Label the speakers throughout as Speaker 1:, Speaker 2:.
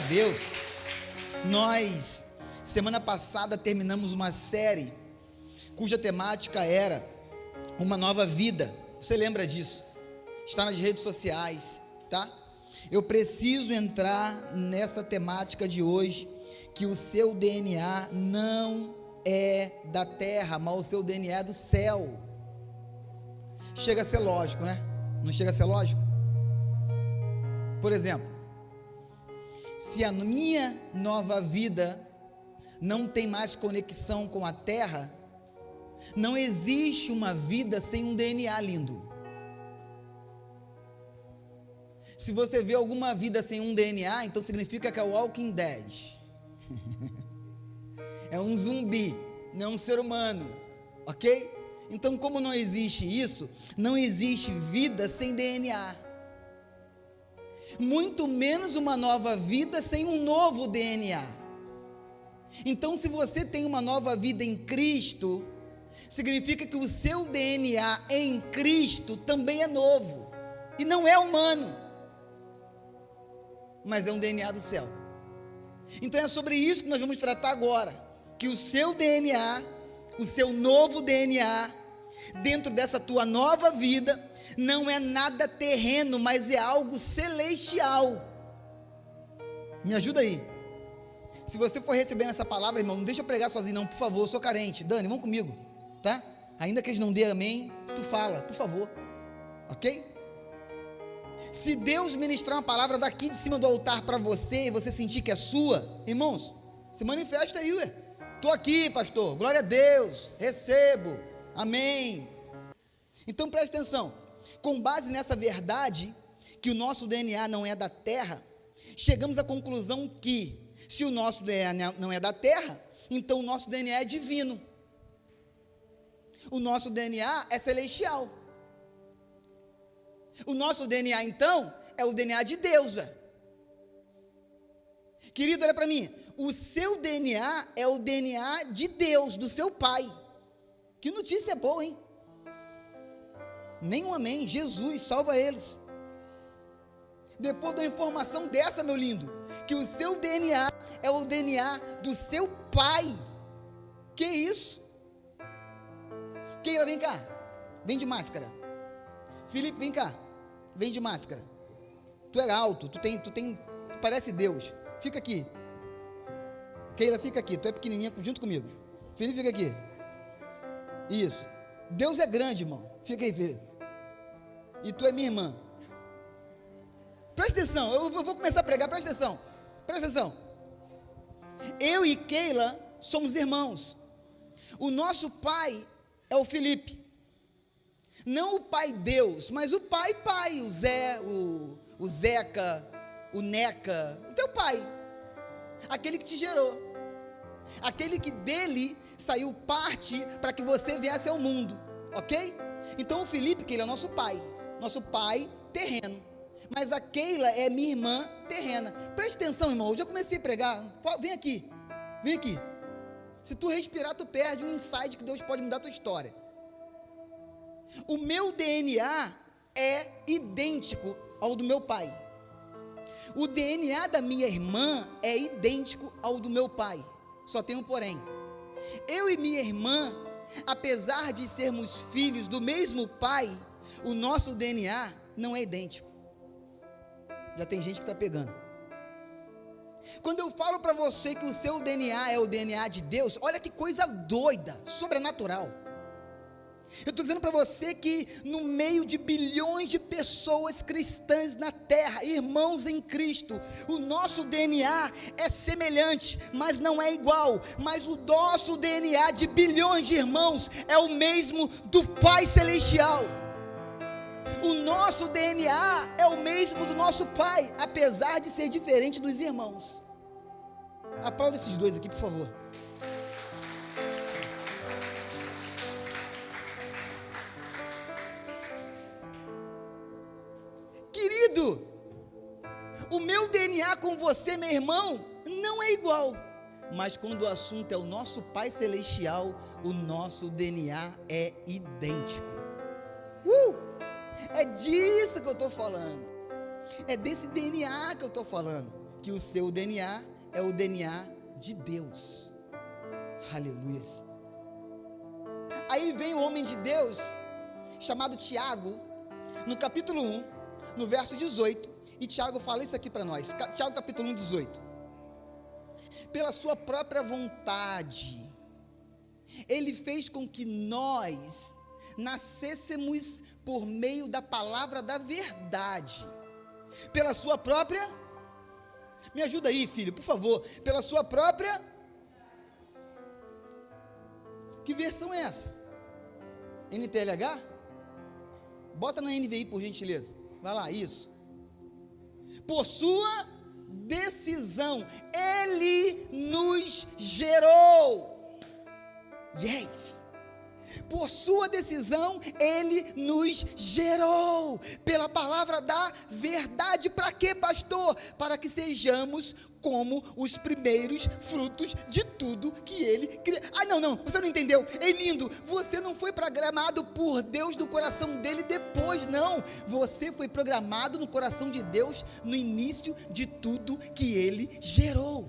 Speaker 1: Deus. Nós, semana passada, terminamos uma série cuja temática era uma nova vida. Você lembra disso? Está nas redes sociais, tá? Eu preciso entrar nessa temática de hoje, que o seu DNA não é da terra, mas o seu DNA é do céu. Chega a ser lógico, né? Não chega a ser lógico? Por exemplo, se a minha nova vida não tem mais conexão com a terra, não existe uma vida sem um DNA lindo. Se você vê alguma vida sem um DNA, então significa que é o Walking Dead. É um zumbi, não é um ser humano, ok? Então, como não existe isso, não existe vida sem DNA. Muito menos uma nova vida sem um novo DNA. Então, se você tem uma nova vida em Cristo, significa que o seu DNA em Cristo também é novo, e não é humano, mas é um DNA do céu. Então é sobre isso que nós vamos tratar agora, que o seu DNA, o seu novo DNA, dentro dessa tua nova vida, não é nada terreno, mas é algo celestial. Me ajuda aí. Se você for recebendo essa palavra, irmão, não deixa eu pregar sozinho não, por favor, eu sou carente. Dani, vamos comigo, tá? Ainda que eles não dêem amém, tu fala, por favor, ok? Se Deus ministrar uma palavra daqui de cima do altar para você, e você sentir que é sua, irmãos, se manifesta aí, ué. Estou aqui, pastor, glória a Deus, recebo, amém. Então preste atenção, com base nessa verdade, que o nosso DNA não é da terra, chegamos à conclusão que, se o nosso DNA não é da terra, então o nosso DNA é divino, o nosso DNA é celestial, o nosso DNA então, é o DNA de Deus, velho. Querido, olha para mim, o seu DNA é o DNA de Deus, do seu pai. Que notícia boa, hein? Nenhum amém, Jesus salva eles. Depois da informação dessa, meu lindo, que o seu DNA é o DNA do seu pai. Que isso? Keila, vem cá, vem de máscara. Felipe, vem cá, vem de máscara. Tu é alto, tu parece Deus. Fica aqui. Keila, fica aqui, tu é pequenininha junto comigo. Felipe, fica aqui. Isso. Deus é grande, irmão. Fica aí, Felipe. E tu é minha irmã. Presta atenção, eu vou começar a pregar, presta atenção. Presta atenção. Eu e Keila somos irmãos. O nosso pai é o Felipe. Não o pai Deus, mas o pai, o Zé, o Zeca, o Neca, o teu pai, aquele que te gerou, aquele que dele saiu parte para que você viesse ao mundo, ok? Então o Felipe, que ele é o nosso pai terreno, mas a Keila é minha irmã terrena. Preste atenção, irmão, eu já comecei a pregar, vem aqui, se tu respirar tu perde um insight que Deus pode mudar a tua história. O meu DNA é idêntico ao do meu pai. O DNA da minha irmã é idêntico ao do meu pai. Só tem um porém. Eu e minha irmã, apesar de sermos filhos do mesmo pai, o nosso DNA não é idêntico. Já tem gente que está pegando. Quando eu falo para você que o seu DNA é o DNA de Deus, olha que coisa doida, sobrenatural. Eu estou dizendo para você que no meio de bilhões de pessoas cristãs na terra, irmãos em Cristo, o nosso DNA é semelhante, mas não é igual. Mas o nosso DNA de bilhões de irmãos é o mesmo do Pai Celestial. O nosso DNA é o mesmo do nosso Pai, apesar de ser diferente dos irmãos. Aplauda esses dois aqui, por favor. Querido, o meu DNA com você, meu irmão, não é igual, mas quando o assunto é o nosso Pai Celestial, o nosso DNA é idêntico. É disso que eu estou falando, é desse DNA que eu estou falando, que o seu DNA é o DNA de Deus. Aleluia. Aí vem o homem de Deus, chamado Tiago, no capítulo 1, no verso 18, e Tiago fala isso aqui para nós, Tiago capítulo 1, 18. Pela sua própria vontade, ele fez com que nós nascêssemos por meio da palavra da verdade, pela sua própria, me ajuda aí filho, por favor, pela sua própria, que versão é essa? NTLH? Bota na NVI por gentileza, vai lá, isso, por sua decisão, ele nos gerou, yes, por sua decisão, ele nos gerou, pela palavra da verdade, para quê, pastor? Para que sejamos como os primeiros frutos de tudo que ele criou. Não, você não entendeu, é lindo, você não foi programado por Deus no coração dele depois, não, você foi programado no coração de Deus no início de tudo que ele gerou.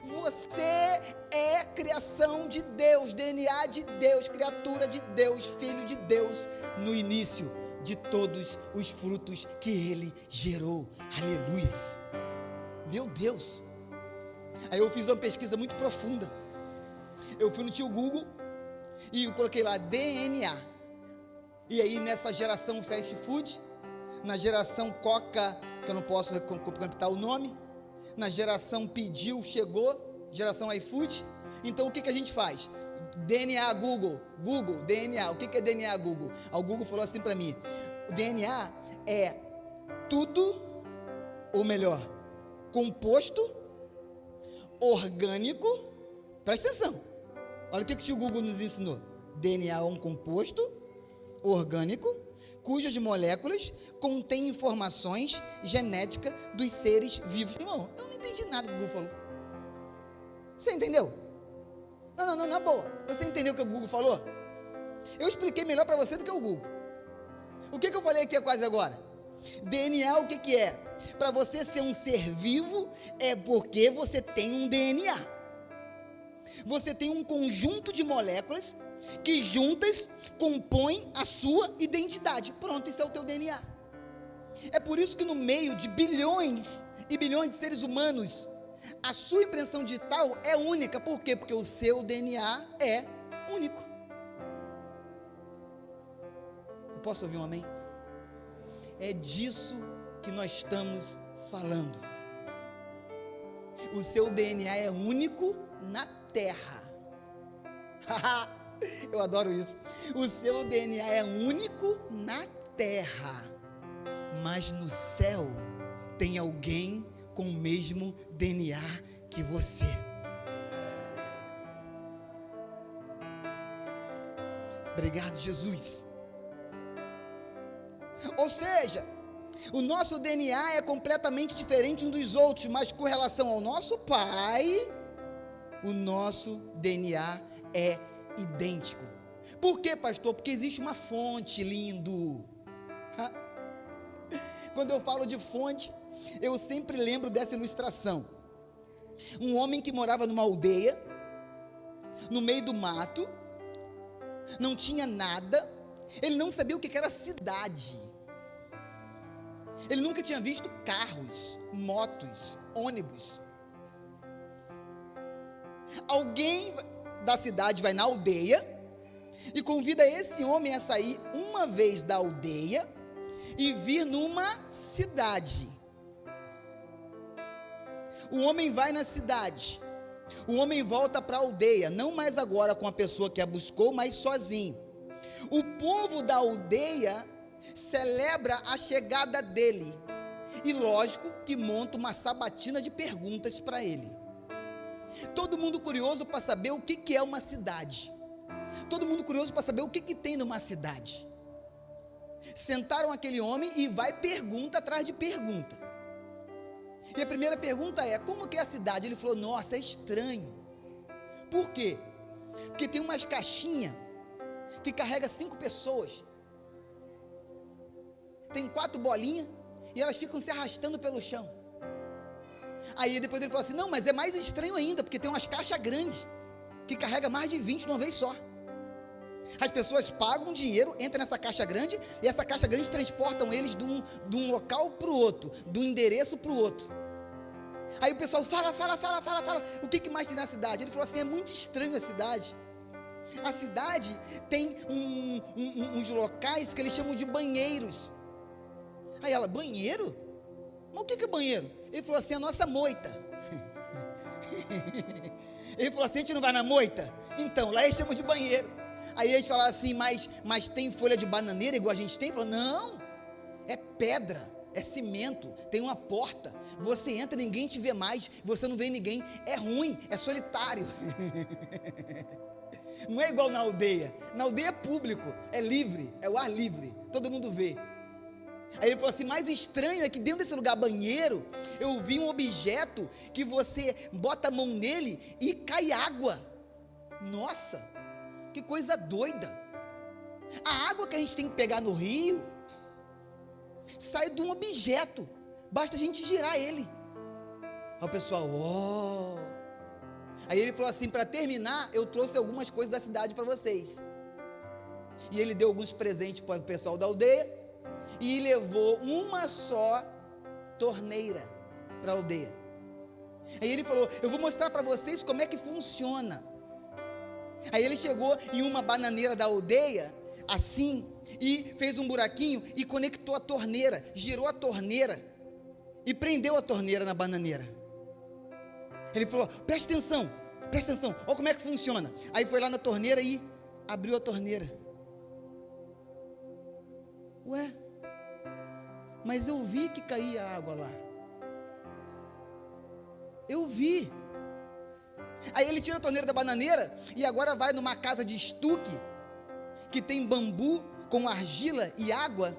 Speaker 1: Você é criação de Deus, DNA de Deus, criatura de Deus, filho de Deus, no início de todos os frutos que ele gerou. Aleluia. Meu Deus. Aí eu fiz uma pesquisa muito profunda. Eu fui no tio Google e eu coloquei lá DNA. E aí nessa geração fast food, na geração Coca, que eu não posso completar o nome, na geração pediu, chegou, geração iFood. Então o que a gente faz? DNA Google, DNA, o que é DNA Google? O Google falou assim para mim, o DNA é tudo, ou melhor, composto, orgânico, presta atenção, olha o que o Google nos ensinou, DNA é um composto, orgânico, cujas moléculas contêm informações genéticas dos seres vivos. Irmão, eu não entendi nada que o Google falou. Você entendeu? Não, na boa. Você entendeu o que o Google falou? Eu expliquei melhor para você do que o Google. O que eu falei aqui quase agora? DNA, o que é? Para você ser um ser vivo, é porque você tem um DNA. Você tem um conjunto de moléculas que juntas compõem a sua identidade. Pronto, esse é o teu DNA. É por isso que no meio de bilhões e bilhões de seres humanos, a sua impressão digital é única. Por quê? Porque o seu DNA é único. Eu posso ouvir um amém? É disso que nós estamos falando. O seu DNA é único na terra. Eu adoro isso. O seu DNA é único na terra, mas no céu tem alguém com o mesmo DNA que você. Obrigado, Jesus. Ou seja, o nosso DNA é completamente diferente um dos outros, mas com relação ao nosso Pai, o nosso DNA é idêntico. Por quê, pastor? Porque existe uma fonte, lindo. Quando eu falo de fonte, eu sempre lembro dessa ilustração. Um homem que morava numa aldeia, no meio do mato, não tinha nada, ele não sabia o que era cidade. Ele nunca tinha visto carros, motos, ônibus. Alguém da cidade vai na aldeia e convida esse homem a sair uma vez da aldeia e vir numa cidade. O homem vai na cidade, o homem volta para a aldeia, não mais agora com a pessoa que a buscou, mas sozinho. O povo da aldeia celebra a chegada dele e lógico que monta uma sabatina de perguntas para ele. Todo mundo curioso para saber o que é uma cidade. Todo mundo curioso para saber o que tem numa cidade. Sentaram aquele homem e vai pergunta atrás de pergunta. E a primeira pergunta é: como que é a cidade? Ele falou: nossa, é estranho. Por quê? Porque tem umas caixinhas que carrega 5 pessoas. Tem 4 bolinhas e elas ficam se arrastando pelo chão. Aí depois ele falou assim, não, mas é mais estranho ainda, porque tem umas caixas grandes, que carrega mais de 20 de uma vez só. As pessoas pagam dinheiro, entram nessa caixa grande, e essa caixa grande transportam eles de um local para o outro, do endereço para o outro. Aí o pessoal fala, o que mais tem na cidade? Ele falou assim, é muito estranho a cidade. A cidade tem uns locais que eles chamam de banheiros. Aí ela, banheiro? Mas o que é banheiro? Ele falou assim, a nossa moita. Ele falou assim, a gente não vai na moita? Então, lá eles chamam de banheiro. Aí eles falaram assim, mas tem folha de bananeira igual a gente tem? Ele falou, não, é pedra, é cimento, tem uma porta, você entra, ninguém te vê mais, você não vê ninguém, é ruim, é solitário. Não é igual na aldeia é público, é livre, é o ar livre, todo mundo vê. Aí ele falou assim, mais estranho é que dentro desse lugar banheiro, eu vi um objeto que você bota a mão nele e cai água. Nossa, que coisa doida. A água que a gente tem que pegar no rio sai de um objeto, basta a gente girar ele. Aí o pessoal, Aí ele falou assim, para terminar, eu trouxe algumas coisas da cidade para vocês. E ele deu alguns presentes para o pessoal da aldeia e levou uma só torneira para a aldeia. Aí ele falou, eu vou mostrar para vocês como é que funciona. Aí ele chegou em uma bananeira da aldeia, assim, e fez um buraquinho e conectou a torneira, girou a torneira e prendeu a torneira na bananeira. Ele falou, presta atenção, olha como é que funciona. Aí foi lá na torneira e abriu a torneira. Ué, mas eu vi que caía água lá. Eu vi. Aí ele tira a torneira da bananeira e agora vai numa casa de estuque, que tem bambu com argila e água,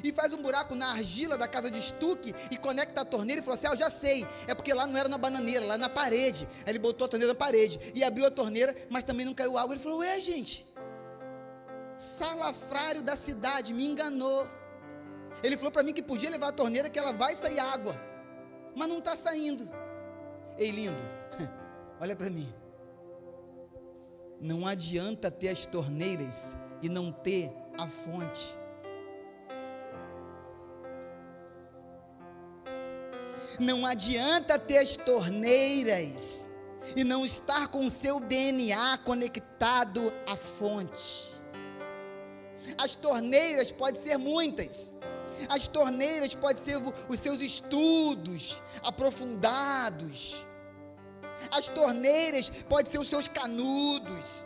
Speaker 1: e faz um buraco na argila da casa de estuque e conecta a torneira e falou assim, eu já sei, é porque lá não era na bananeira, lá na parede. Aí ele botou a torneira na parede e abriu a torneira, mas também não caiu água. Ele falou, ué gente, salafrário da cidade, me enganou. Ele falou para mim que podia levar a torneira, que ela vai sair água, mas não está saindo. Ei lindo, olha para mim, não adianta ter as torneiras e não ter a fonte. Não adianta ter as torneiras e não estar com o seu DNA conectado à fonte. As torneiras podem ser muitas. As torneiras podem ser os seus estudos aprofundados. As torneiras podem ser os seus canudos,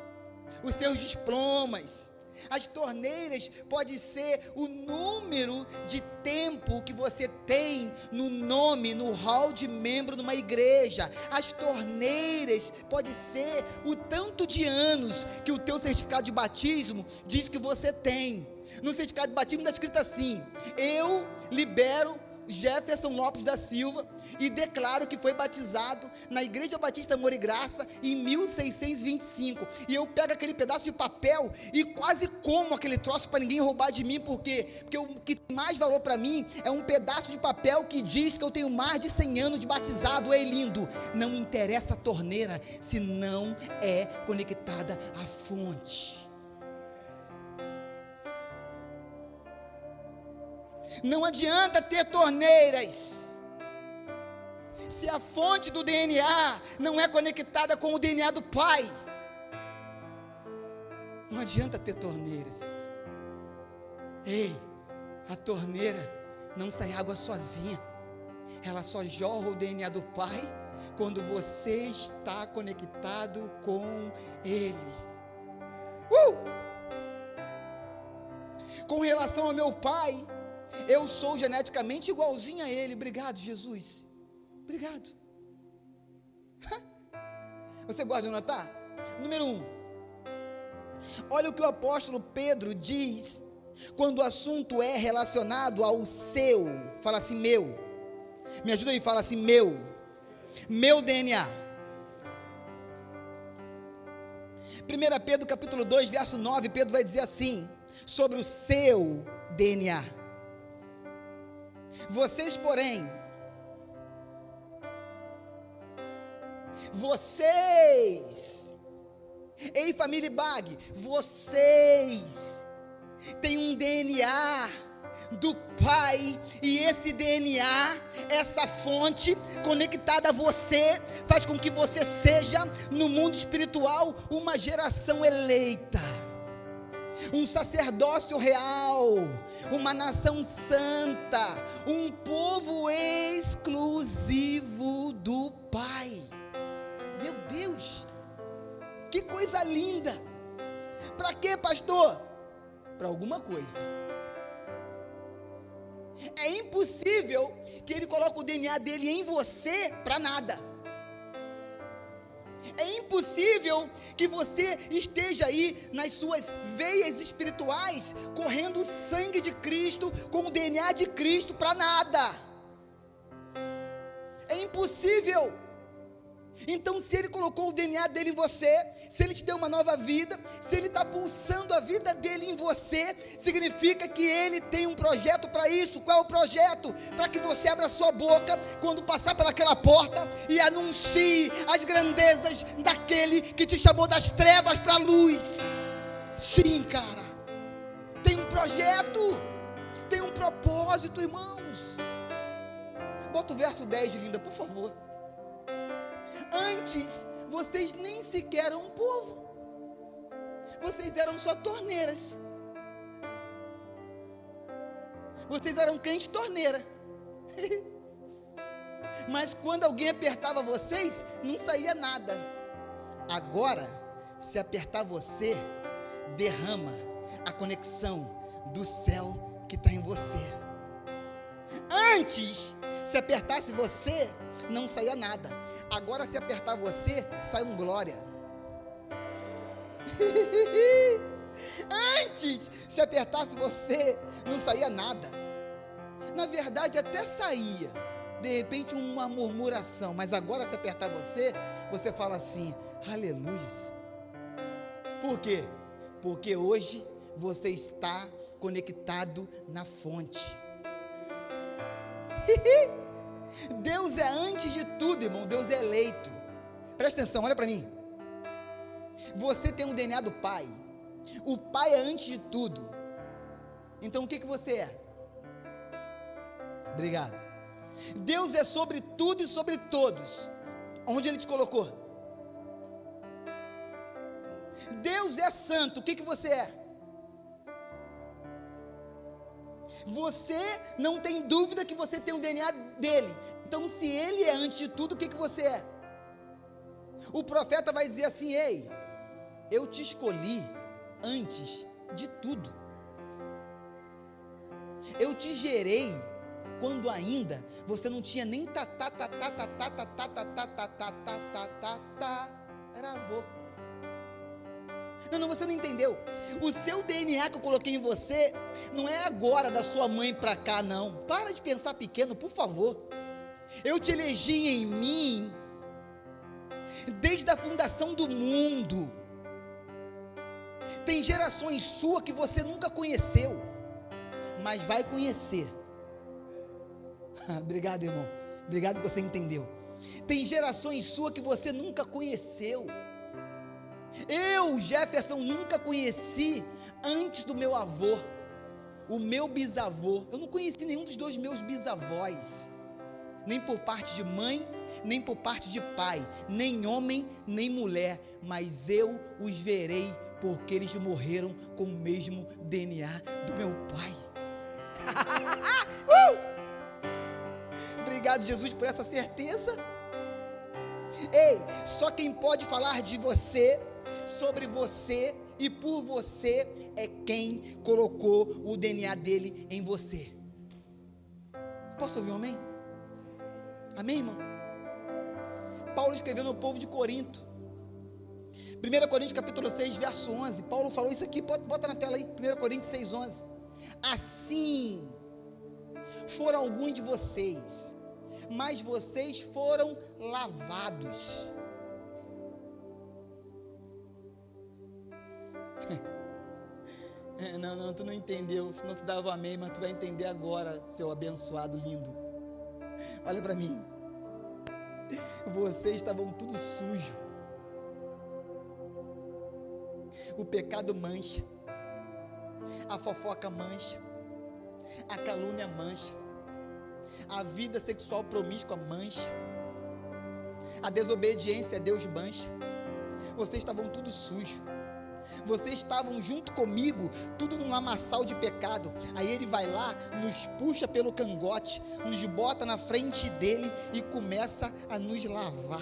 Speaker 1: os seus diplomas. As torneiras podem ser o número de tempo que você tem no nome, no hall de membro numa igreja. As torneiras podem ser o tanto de anos que o teu certificado de batismo diz que você tem. No certificado de batismo está escrito assim, eu libero Jefferson Lopes da Silva e declaro que foi batizado na Igreja Batista Amor e Graça em 1625, e eu pego aquele pedaço de papel e quase como aquele troço para ninguém roubar de mim. Por quê? Porque o que tem mais valor para mim é um pedaço de papel que diz que eu tenho mais de 100 anos de batizado. É lindo, não interessa a torneira se não é conectada à fonte. Não adianta ter torneiras se a fonte do DNA não é conectada com o DNA do Pai. Não adianta ter torneiras. Ei, a torneira não sai água sozinha, ela só jorra o DNA do Pai quando você está conectado com Ele. Com relação ao meu pai, eu sou geneticamente igualzinho a ele. Obrigado, Jesus. Obrigado. Você gosta de anotar? Número 1. Olha o que o apóstolo Pedro diz quando o assunto é relacionado ao seu. Fala assim, meu. Me ajuda aí, fala assim, meu. Meu DNA. 1 Pedro capítulo 2, verso 9, Pedro vai dizer assim, sobre o seu DNA. Vocês, porém, ei família Bag, vocês têm um DNA do Pai, e esse DNA, essa fonte conectada a você, faz com que você seja, no mundo espiritual, uma geração eleita, um sacerdócio real, uma nação santa, um povo exclusivo do Pai. Meu Deus, que coisa linda! Para quê, pastor? Para alguma coisa. É impossível que ele coloque o DNA dele em você para nada. É impossível que você esteja aí nas suas veias espirituais, correndo o sangue de Cristo, com o DNA de Cristo para nada. É impossível. Então, se ele colocou o DNA dele em você, se ele te deu uma nova vida, se ele está pulsando a vida dele em você, significa que ele tem um projeto para isso. Qual é o projeto? Para que você abra sua boca quando passar pelaquela porta e anuncie as grandezas daquele que te chamou das trevas para a luz. Sim, cara, tem um projeto, tem um propósito, irmãos. Bota o verso 10, linda, por favor. Antes, vocês nem sequer eram um povo. Vocês eram só torneiras. Vocês eram crente torneira. Mas quando alguém apertava vocês, não saía nada. Agora, se apertar você, derrama a conexão do céu que está em você. Antes, se apertasse você, não saía nada. Agora, se apertar você, sai um glória. Antes, se apertasse você, não saía nada. Na verdade, até saía, de repente, uma murmuração. Mas agora, se apertar você, você fala assim: aleluia. Por quê? Porque hoje você está conectado na fonte. Deus é antes de tudo, irmão. Deus é eleito. Presta atenção, olha para mim. Você tem um DNA do Pai. O Pai é antes de tudo. Então o que você é? Obrigado. Deus é sobre tudo e sobre todos. Onde Ele te colocou? Deus é santo. O que você é? Você não tem dúvida que você tem o DNA dele. Então, se ele é antes de tudo, o que você é? O profeta vai dizer assim: ei, eu te escolhi antes de tudo. Eu te gerei quando ainda você não tinha nem era avô. Não, você não entendeu. O seu DNA que eu coloquei em você não é agora da sua mãe para cá, não. Para de pensar pequeno, por favor. Eu te elegi em mim desde a fundação do mundo. Tem gerações suas que você nunca conheceu, mas vai conhecer. Obrigado, irmão. Obrigado que você entendeu. Tem gerações suas que você nunca conheceu. Eu, Jefferson, nunca conheci antes do meu avô, o meu bisavô. Eu não conheci nenhum dos dois meus bisavós, nem por parte de mãe, nem por parte de pai, nem homem, nem mulher, mas eu os verei, porque eles morreram com o mesmo DNA do meu pai. Obrigado, Jesus, por essa certeza. Ei, só quem pode falar de você, sobre você e por você é quem colocou o DNA dele em você. Posso ouvir um amém? Amém, irmão? Paulo escrevendo ao povo de Corinto, 1 Coríntios capítulo 6, verso 11, Paulo falou isso aqui, bota na tela aí, 1 Coríntios 6, 11. Assim foram alguns de vocês, mas vocês foram lavados. Não, tu não entendeu, senão tu dava amém, mas tu vai entender agora, seu abençoado lindo. Olha para mim. Vocês estavam tudo sujo. O pecado mancha, a fofoca mancha, a calúnia mancha, a vida sexual promíscua mancha, a desobediência a Deus mancha. Vocês estavam tudo sujo. Vocês estavam junto comigo, tudo num lamaçal de pecado. Aí ele vai lá, nos puxa pelo cangote, nos bota na frente dele e começa a nos lavar.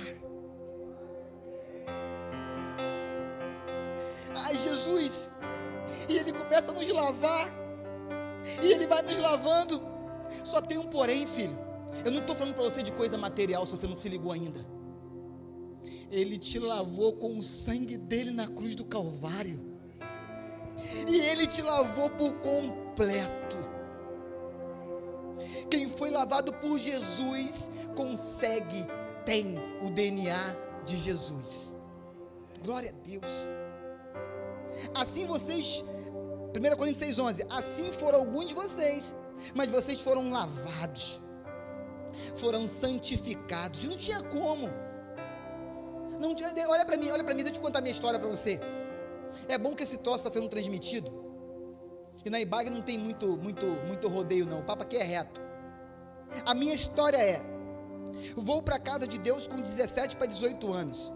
Speaker 1: Ai, Jesus! E ele começa a nos lavar, e ele vai nos lavando. Só tem um porém, filho. Eu não estou falando para você de coisa material, se você não se ligou ainda. Ele te lavou com o sangue dele na cruz do Calvário, e ele te lavou por completo. Quem foi lavado por Jesus consegue, tem o DNA de Jesus. Glória a Deus. Assim vocês, 1 Coríntios 6,11, assim foram alguns de vocês, mas vocês foram lavados, foram santificados. Não tinha como. Não tinha, olha para mim, deixa eu te contar a minha história para você. É bom que esse troço está sendo transmitido, e na IBAG não tem muito rodeio não, o papo aqui é reto. A minha história é: vou para a casa de Deus com 17 para 18 anos.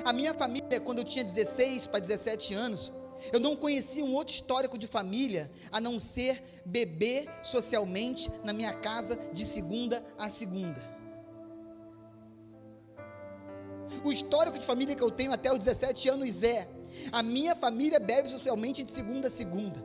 Speaker 1: A minha família, quando eu tinha 16 para 17 anos, eu não conhecia um outro histórico de família a não ser beber socialmente na minha casa de segunda a segunda. O histórico de família que eu tenho até os 17 anos é: a minha família bebe socialmente de segunda a segunda.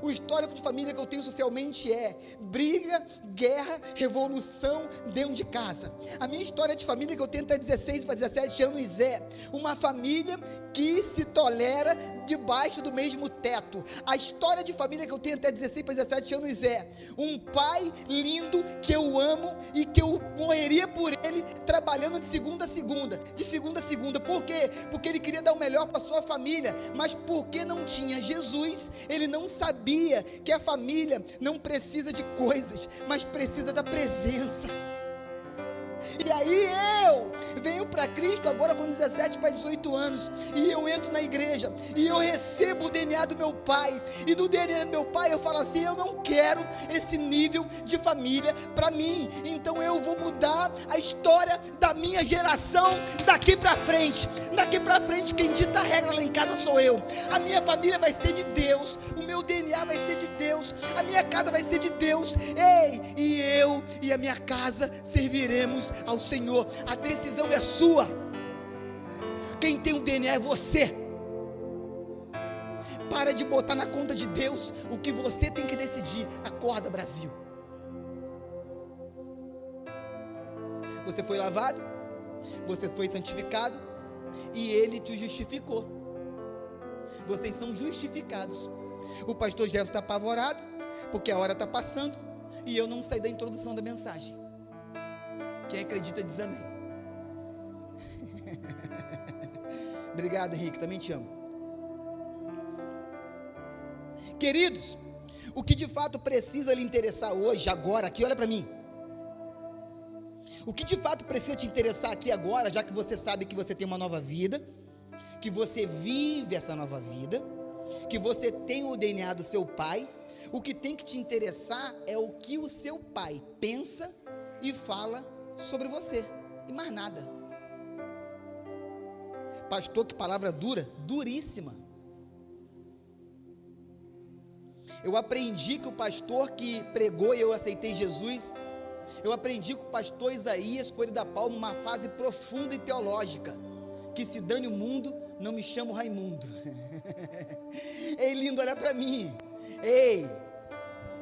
Speaker 1: O histórico de família que eu tenho socialmente é briga, guerra, revolução dentro de casa. A minha história de família que eu tenho até 16 para 17 anos é uma família que se tolera debaixo do mesmo teto. A história de família que eu tenho até 16 para 17 anos é um pai lindo que eu amo e que eu morreria por ele, trabalhando de segunda a segunda. Por quê? Porque ele queria dar o melhor para sua família, mas porque não tinha Jesus, ele não sabia que a família não precisa de coisas, mas precisa da presença. E aí eu venho para Cristo agora com 17 para 18 anos, e eu entro na igreja, e eu recebo o DNA do meu pai, e do DNA do meu pai eu falo assim: eu não quero esse nível de família para mim, então eu vou mudar a história da minha geração daqui para frente. Quem dita a regra lá em casa sou eu. A minha família vai ser de Deus, o meu DNA vai ser de Deus, a minha casa vai ser de Deus. Ei, e eu e a minha casa serviremos ao Senhor. A decisão é sua. Quem tem o DNA é você. Para de botar na conta de Deus o que você tem que decidir. Acorda, Brasil. Você foi lavado, você foi santificado, e Ele te justificou. Vocês são justificados. O pastor Jefferson está apavorado porque a hora está passando e eu não saí da introdução da mensagem. Quem acredita diz amém. Obrigado, Henrique, também te amo. Queridos, o que de fato precisa lhe interessar hoje, agora, aqui, olha para mim. O que de fato precisa te interessar aqui agora, já que você sabe que você tem uma nova vida, que você vive essa nova vida, que você tem o DNA do seu pai, o que tem que te interessar é o que o seu pai pensa e fala sobre você, e mais nada. Pastor, que palavra dura, duríssima. Eu aprendi que o pastor que pregou e eu aceitei Jesus, eu aprendi com o pastor Isaías Coelho da Palma uma fase profunda e teológica: que se dane o mundo, não me chamo Raimundo. Ei, lindo, olha para mim. Ei,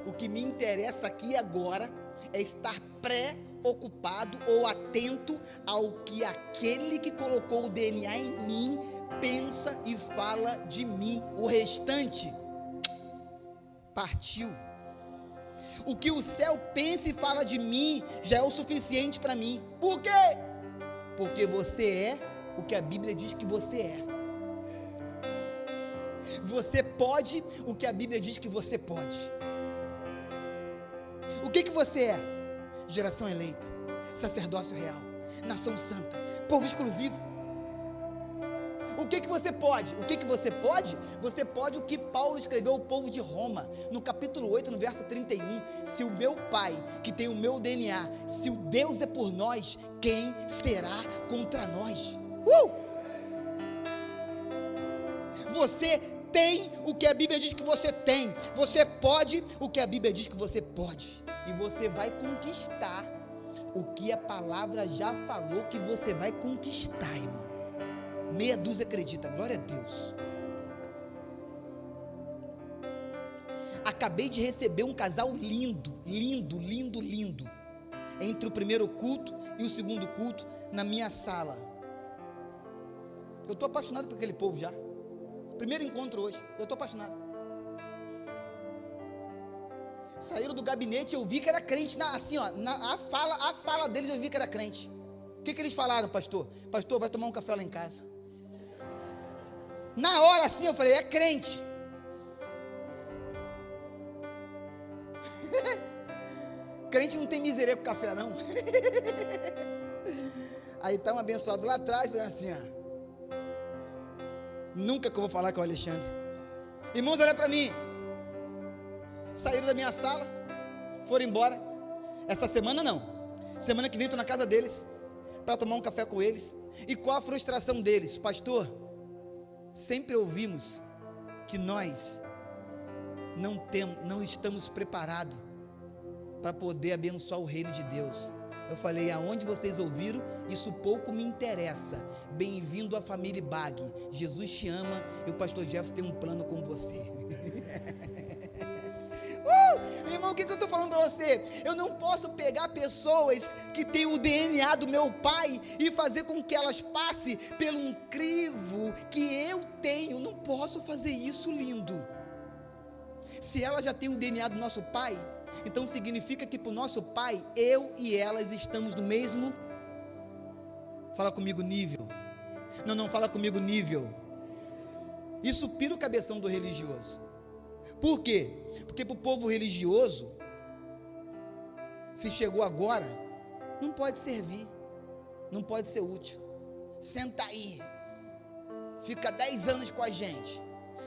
Speaker 1: o que me interessa aqui agora é estar preocupado ou atento ao que aquele que colocou o DNA em mim pensa e fala de mim. O restante partiu. O que o céu pensa e fala de mim já é o suficiente para mim. Por quê? Porque você é o que a Bíblia diz que você é. Você pode o que a Bíblia diz que você pode. O que você é? Geração eleita, sacerdócio real, nação santa, povo exclusivo. O que você pode? O que você pode? Você pode o que Paulo escreveu ao povo de Roma, no capítulo 8, no verso 31. Se o meu Pai, que tem o meu DNA, se o Deus é por nós, quem será contra nós? Você tem o que a Bíblia diz que você tem. Você pode o que a Bíblia diz que você pode. E você vai conquistar o que a palavra já falou que você vai conquistar, irmão. Meia dúzia acredita, glória a Deus. Acabei de receber um casal lindo, entre o primeiro culto e o segundo culto, na minha sala. Eu estou apaixonado por aquele povo já. Primeiro encontro hoje, eu estou apaixonado. Saíram do gabinete, eu vi que era crente, a fala deles eu vi que era crente. O que eles falaram, pastor? Pastor, vai tomar um café lá em casa. Na hora assim eu falei, é crente. Crente não tem miséria com café não. Aí tá um abençoado lá atrás, assim, ó. Nunca que eu vou falar com o Alexandre. Irmãos, olha para mim. Saíram da minha sala, foram embora. Essa semana não. Semana que vem eu estou na casa deles, para tomar um café com eles. E qual a frustração deles? Pastor, sempre ouvimos que nós não estamos preparados para poder abençoar o reino de Deus. Eu falei, aonde vocês ouviram, isso pouco me interessa. Bem-vindo à família Bag. Jesus te ama e o pastor Jefferson tem um plano com você. Irmão, o que eu estou falando para você? Eu não posso pegar pessoas que têm o DNA do meu pai e fazer com que elas passem pelo um crivo que eu tenho. Não posso fazer isso, lindo. Se ela já tem o DNA do nosso pai, então significa que para o nosso pai, eu e elas estamos no mesmo. Fala comigo, nível. Não, fala comigo, nível. Isso pira o cabeção do religioso. Por quê? Porque para o povo religioso, se chegou agora, não pode servir, não pode ser útil. Senta aí, fica 10 anos com a gente.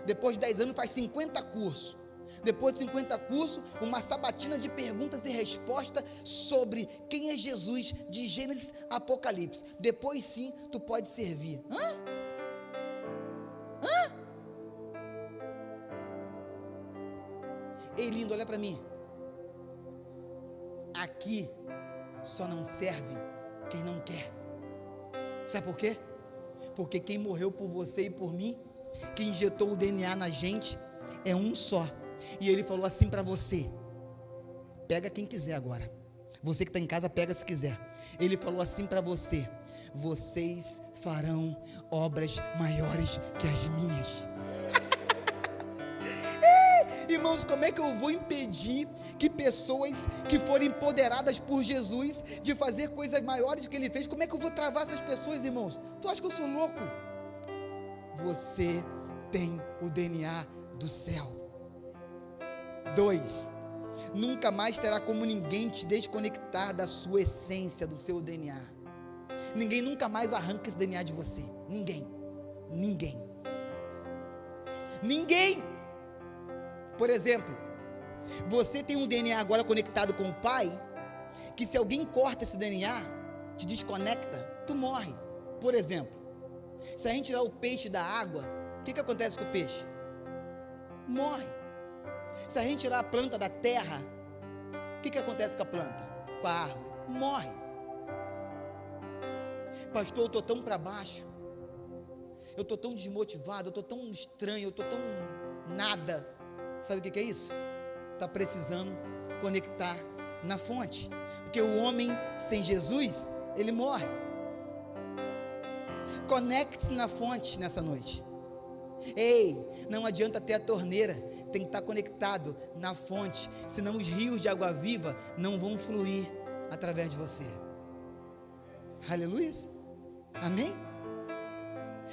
Speaker 1: Depois de 10 anos faz 50 cursos. Depois de 50 cursos, uma sabatina de perguntas e respostas sobre quem é Jesus, de Gênesis a Apocalipse. Depois sim, tu pode servir. Ei, lindo, olha para mim. Aqui só não serve quem não quer. Sabe por quê? Porque quem morreu por você e por mim, quem injetou o DNA na gente, é um só. E ele falou assim para você: pega quem quiser agora. Você que está em casa, pega se quiser. Ele falou assim para você: vocês farão obras maiores que as minhas. Irmãos, como é que eu vou impedir que pessoas que forem empoderadas por Jesus de fazer coisas maiores do que ele fez? Como é que eu vou travar essas pessoas, irmãos? Tu acha que eu sou louco? Você tem o DNA do céu. 2, nunca mais terá como ninguém te desconectar da sua essência, do seu DNA. Ninguém nunca mais arranca esse DNA de você. Ninguém. Por exemplo, você tem um DNA agora conectado com o Pai, que se alguém corta esse DNA, te desconecta, tu morre. Por exemplo, se a gente tirar o peixe da água, o que acontece com o peixe? Morre. Se a gente tirar a planta da terra, o que acontece com a planta? Com a árvore? Morre. Pastor, eu estou tão para baixo, eu estou tão desmotivado, eu estou tão estranho, eu estou tão nada. Sabe o que é isso? Está precisando conectar na fonte, porque o homem sem Jesus, ele morre. Conecte-se na fonte nessa noite. Ei, não adianta ter a torneira, tem que estar conectado na fonte, senão os rios de água viva não vão fluir através de você. Aleluia. Amém?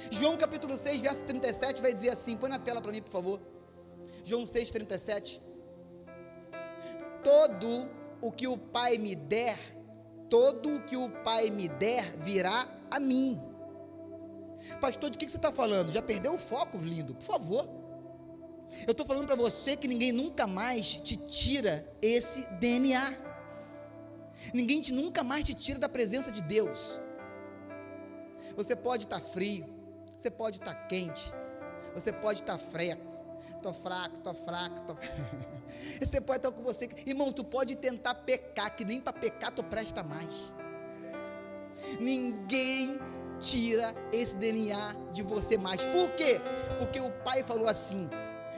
Speaker 1: João capítulo 6, verso 37 vai dizer assim, põe na tela para mim, por favor. João 6, 37. Todo o que o Pai me der, virá a mim. Pastor, de que você está falando? Já perdeu o foco, lindo? Por favor. Eu estou falando para você que ninguém nunca mais te tira esse DNA. Ninguém nunca mais te tira da presença de Deus. Você pode estar frio, você pode estar quente, você pode estar freco, estou fraco. Você pode estar com você, irmão, tu pode tentar pecar, que nem para pecar tu presta mais. Ninguém tira esse DNA de você mais. Por quê? Porque o Pai falou assim,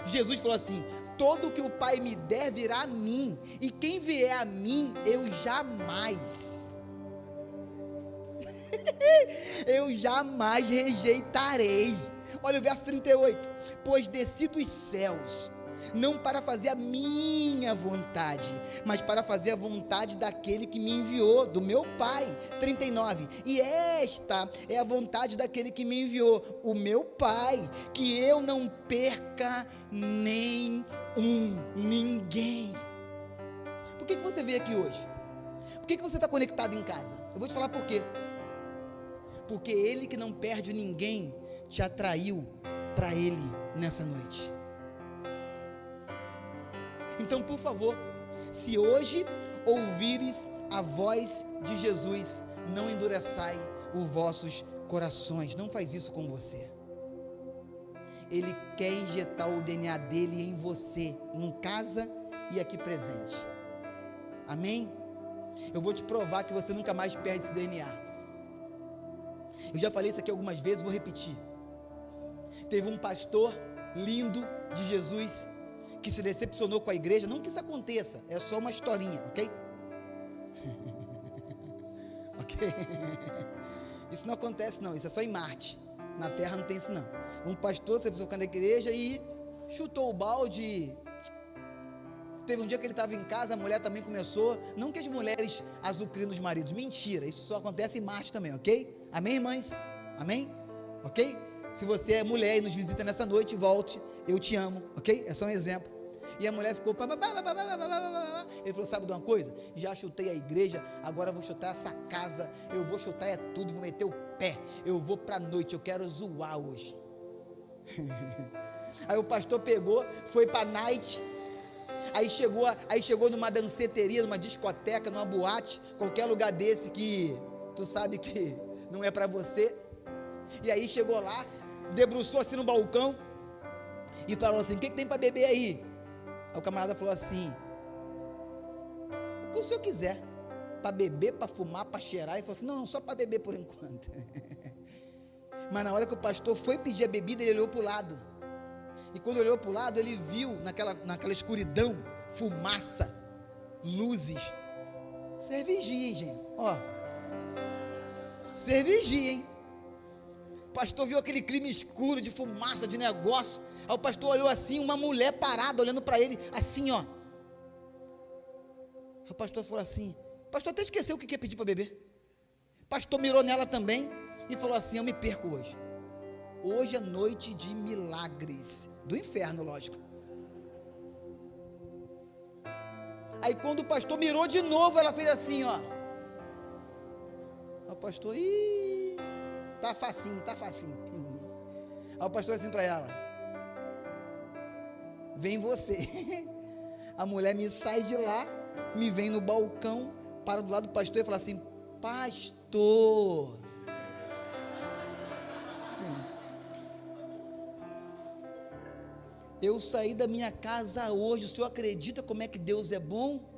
Speaker 1: Jesus falou assim, todo o que o Pai me der virá a mim, e quem vier a mim, eu jamais rejeitarei. Olha o verso 38, pois desci dos céus, não para fazer a minha vontade, mas para fazer a vontade daquele que me enviou, do meu Pai. 39, e esta é a vontade daquele que me enviou, o meu Pai, que eu não perca ninguém. Por que você veio aqui hoje? Por que você está conectado em casa? Eu vou te falar por quê. Porque ele que não perde ninguém, te atraiu para ele nessa noite. Então, por favor, se hoje ouvires a voz de Jesus, não endureçai os vossos corações. Não faz isso com você. Ele quer injetar o DNA dele em você, em casa e aqui presente. Amém? Eu vou te provar que você nunca mais perde esse DNA. Eu já falei isso aqui algumas vezes, vou repetir. Teve um pastor lindo de Jesus que se decepcionou com a igreja. Não que isso aconteça, é só uma historinha, ok? Ok? Isso não acontece não, isso é só em Marte. Na Terra não tem isso não. Um pastor se decepcionou com a igreja e chutou o balde. Teve um dia que ele estava em casa, a mulher também começou. Não que as mulheres azucrinem os maridos, mentira, isso só acontece em Marte também, ok? Amém, irmãs? Amém? Ok? Se você é mulher e nos visita nessa noite, volte, eu te amo, ok? É só um exemplo. E a mulher ficou, ele falou, sabe de uma coisa? Já chutei a igreja, agora eu vou chutar essa casa, eu vou chutar é tudo, vou meter o pé, eu vou para a noite, eu quero zoar hoje. Aí o pastor pegou, foi para a night, aí chegou numa danceteria, numa discoteca, numa boate, qualquer lugar desse que tu sabe que não é para você. E aí chegou lá, debruçou assim no balcão e falou assim, o que tem para beber aí? Aí o camarada falou assim, o que o senhor quiser, para beber, para fumar, para cheirar. E falou assim, não, só para beber por enquanto. Mas na hora que o pastor foi pedir a bebida, ele olhou para o lado. E quando olhou para o lado, ele viu naquela escuridão, fumaça, luzes. Cervejinha, hein, gente? Ó, cervejinha, hein? O pastor viu aquele clima escuro de fumaça, de negócio. Aí o pastor olhou assim, uma mulher parada, olhando para ele, assim, ó. O pastor falou assim, o pastor até esqueceu o que ia pedir para beber. O pastor mirou nela também e falou assim, eu me perco hoje. Hoje é noite de milagres. Do inferno, lógico. Aí quando o pastor mirou de novo, ela fez assim, ó. Aí o pastor, tá facinho. Aí o pastor assim para ela, vem você. A mulher me sai de lá, me vem no balcão, para do lado do pastor e fala assim, pastor, eu saí da minha casa hoje, o senhor acredita como é que Deus é bom?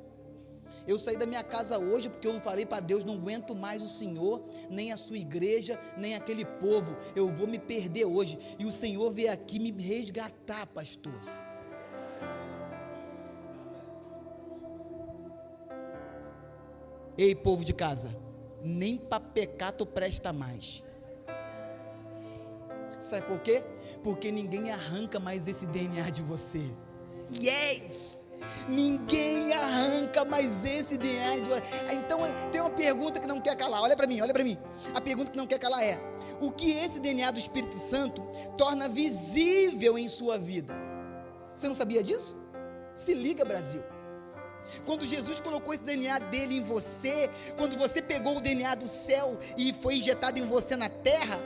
Speaker 1: Eu saí da minha casa hoje porque eu falei para Deus, não aguento mais o Senhor, nem a sua igreja, nem aquele povo, eu vou me perder hoje, e o Senhor veio aqui me resgatar, pastor. Ei, povo de casa, nem para pecar tu presta mais. Sabe por quê? Porque ninguém arranca mais esse DNA de você. Yes! Ninguém arranca arranca mais esse DNA. Então tem uma pergunta que não quer calar. Olha para mim. A pergunta que não quer calar é: o que esse DNA do Espírito Santo torna visível em sua vida? Você não sabia disso? Se liga, Brasil. Quando Jesus colocou esse DNA dele em você, quando você pegou o DNA do céu e foi injetado em você na terra,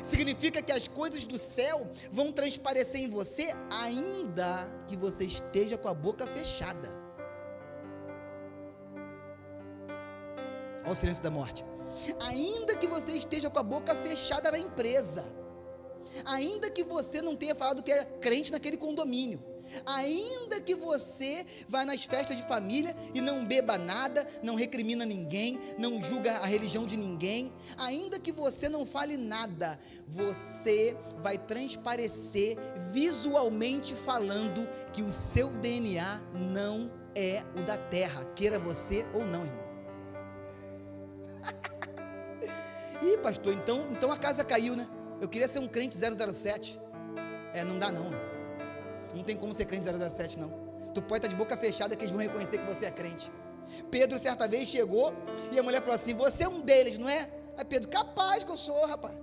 Speaker 1: significa que as coisas do céu vão transparecer em você, ainda que você esteja com a boca fechada. Olha o silêncio da morte. Ainda que você esteja com a boca fechada na empresa, ainda que você não tenha falado que é crente naquele condomínio, ainda que você vá nas festas de família e não beba nada, não recrimina ninguém, não julga a religião de ninguém, ainda que você não fale nada, você vai transparecer visualmente falando que o seu DNA não é o da terra, queira você ou não, irmão. Ih, pastor, então a casa caiu, né? Eu queria ser um crente 007. Não dá não. Não tem como ser crente 007 não. Tu pode estar de boca fechada que eles vão reconhecer que você é crente. Pedro certa vez chegou e a mulher falou assim: você é um deles, não é? Aí Pedro: capaz que eu sou, rapaz.